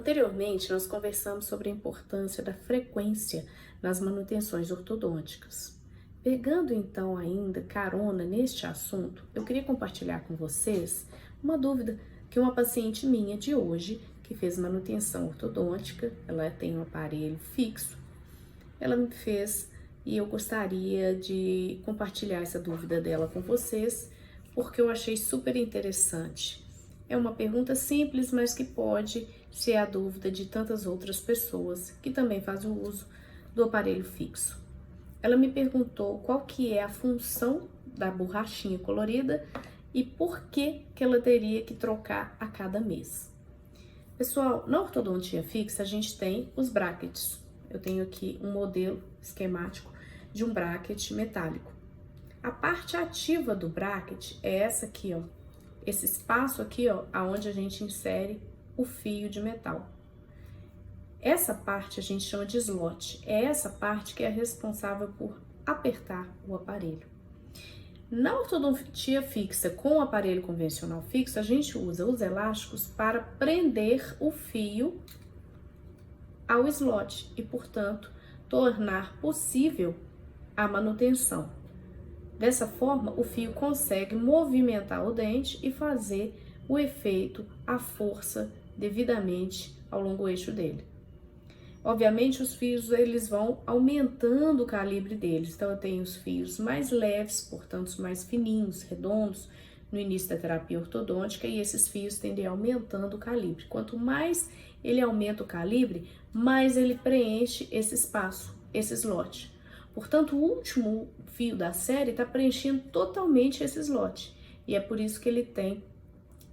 Anteriormente, nós conversamos sobre a importância da frequência nas manutenções ortodônticas. Pegando então ainda carona neste assunto, eu queria compartilhar com vocês uma dúvida que uma paciente minha de hoje, que fez manutenção ortodôntica, ela tem um aparelho fixo, ela me fez e eu gostaria de compartilhar essa dúvida dela com vocês, porque eu achei super interessante. É uma pergunta simples, mas que pode ser a dúvida de tantas outras pessoas que também fazem o uso do aparelho fixo. Ela me perguntou qual que é a função da borrachinha colorida e por que ela teria que trocar a cada mês. Pessoal, na ortodontia fixa a gente tem os brackets. Eu tenho aqui um modelo esquemático de um bracket metálico. A parte ativa do bracket é essa aqui, ó. Esse espaço aqui, ó, aonde a gente insere o fio de metal. Essa parte a gente chama de slot. É essa parte que é responsável por apertar o aparelho. Na ortodontia fixa com o aparelho convencional fixo, a gente usa os elásticos para prender o fio ao slot e, portanto, tornar possível a manutenção. Dessa forma, o fio consegue movimentar o dente e fazer o efeito, a força devidamente ao longo eixo dele. Obviamente, os fios eles vão aumentando o calibre deles. Então, eu tenho os fios mais leves, portanto, mais fininhos, redondos, no início da terapia ortodôntica, e esses fios tendem aumentando o calibre. Quanto mais ele aumenta o calibre, mais ele preenche esse espaço, esse slot. Portanto, o último fio da série está preenchendo totalmente esse slot. E é por isso que ele tem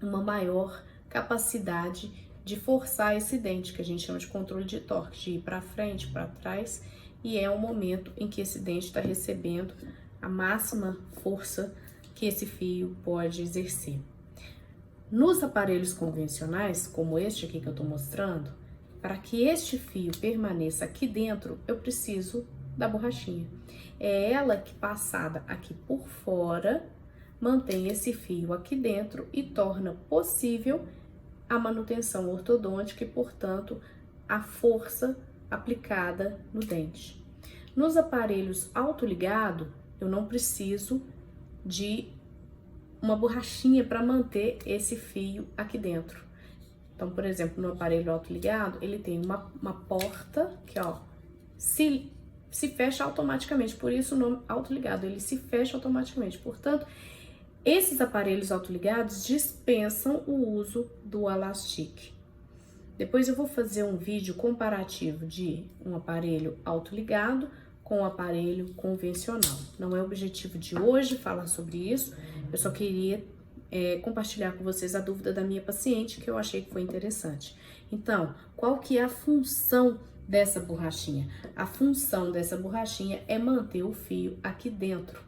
uma maior capacidade de forçar esse dente, que a gente chama de controle de torque, de ir para frente, para trás. E é o momento em que esse dente está recebendo a máxima força que esse fio pode exercer. Nos aparelhos convencionais, como este aqui que eu estou mostrando, para que este fio permaneça aqui dentro, eu preciso da borrachinha. É ela que, passada aqui por fora, mantém esse fio aqui dentro e torna possível a manutenção ortodôntica e, portanto, a força aplicada no dente. Nos aparelhos autoligado, eu não preciso de uma borrachinha para manter esse fio aqui dentro. Então, por exemplo, no aparelho autoligado, ele tem uma porta que, ó, se fecha automaticamente, por isso o nome autoligado, ele se fecha automaticamente. Portanto, esses aparelhos autoligados dispensam o uso do Alastic. Depois eu vou fazer um vídeo comparativo de um aparelho autoligado com o aparelho convencional. Não é o objetivo de hoje falar sobre isso, eu só queria compartilhar com vocês a dúvida da minha paciente, que eu achei que foi interessante. Então, qual que é a função dessa borrachinha? A função dessa borrachinha é manter o fio aqui dentro.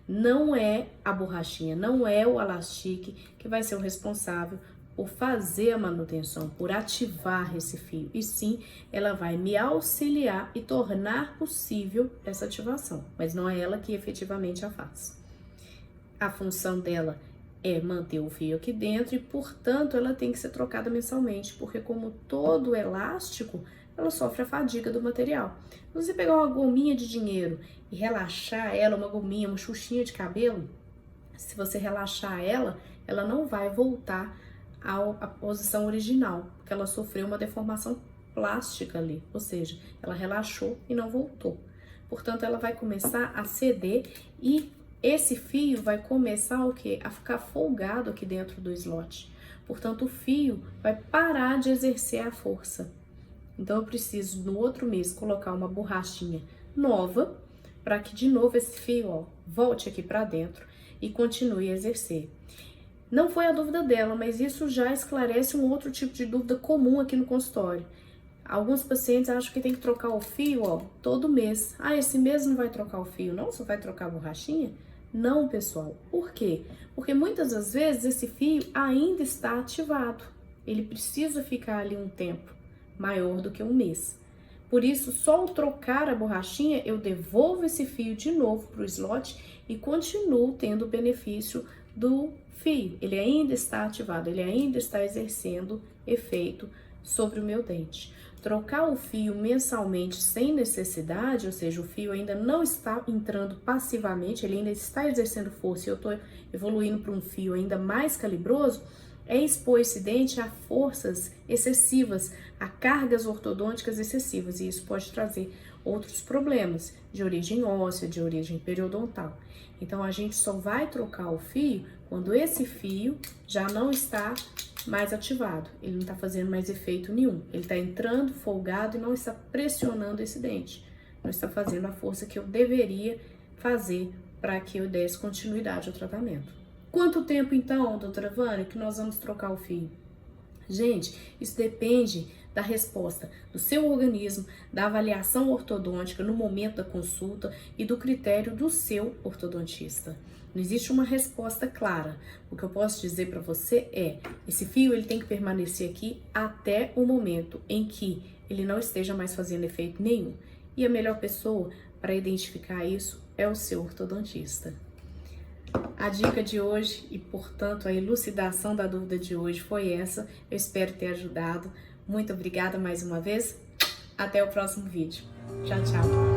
Não é a borrachinha, não é o Alastic que vai ser o responsável por fazer a manutenção, por ativar esse fio, e sim, ela vai me auxiliar e tornar possível essa ativação, mas não é ela que efetivamente a faz. A função dela é manter o fio aqui dentro e, portanto, ela tem que ser trocada mensalmente, porque como todo elástico, ela sofre a fadiga do material. Se você pegar uma gominha de dinheiro e relaxar ela, uma gominha, uma xuxinha de cabelo, se você relaxar ela, ela não vai voltar à posição original, porque ela sofreu uma deformação plástica ali, ou seja, ela relaxou e não voltou. Portanto, ela vai começar a ceder e esse fio vai começar o quê? A ficar folgado aqui dentro do slot. Portanto, o fio vai parar de exercer a força. Então, eu preciso, no outro mês, colocar uma borrachinha nova, para que, de novo, esse fio, ó, volte aqui para dentro e continue a exercer. Não foi a dúvida dela, mas isso já esclarece um outro tipo de dúvida comum aqui no consultório. Alguns pacientes acham que tem que trocar o fio, ó, todo mês. Ah, esse mês não vai trocar o fio, não? Só vai trocar a borrachinha? Não, pessoal. Por quê? Porque muitas das vezes esse fio ainda está ativado. Ele precisa ficar ali um tempo maior do que um mês. Por isso, só ao trocar a borrachinha, eu devolvo esse fio de novo para o slot e continuo tendo o benefício do fio. Ele ainda está ativado, ele ainda está exercendo efeito sobre o meu dente. Trocar o fio mensalmente sem necessidade, ou seja, o fio ainda não está entrando passivamente, ele ainda está exercendo força e eu estou evoluindo para um fio ainda mais calibroso, é expor esse dente a forças excessivas, a cargas ortodônticas excessivas, e isso pode trazer outros problemas de origem óssea, de origem periodontal. Então, a gente só vai trocar o fio quando esse fio já não está mais ativado, ele não está fazendo mais efeito nenhum, ele está entrando folgado e não está pressionando esse dente, não está fazendo a força que eu deveria fazer para que eu desse continuidade ao tratamento. Quanto tempo então, doutora Vânia, que nós vamos trocar o fio? Gente, isso depende da resposta do seu organismo, da avaliação ortodôntica no momento da consulta e do critério do seu ortodontista. Não existe uma resposta clara. O que eu posso dizer para você é, esse fio ele tem que permanecer aqui até o momento em que ele não esteja mais fazendo efeito nenhum. E a melhor pessoa para identificar isso é o seu ortodontista. A dica de hoje e, portanto, a elucidação da dúvida de hoje foi essa. Eu espero ter ajudado. Muito obrigada mais uma vez. Até o próximo vídeo. Tchau, tchau.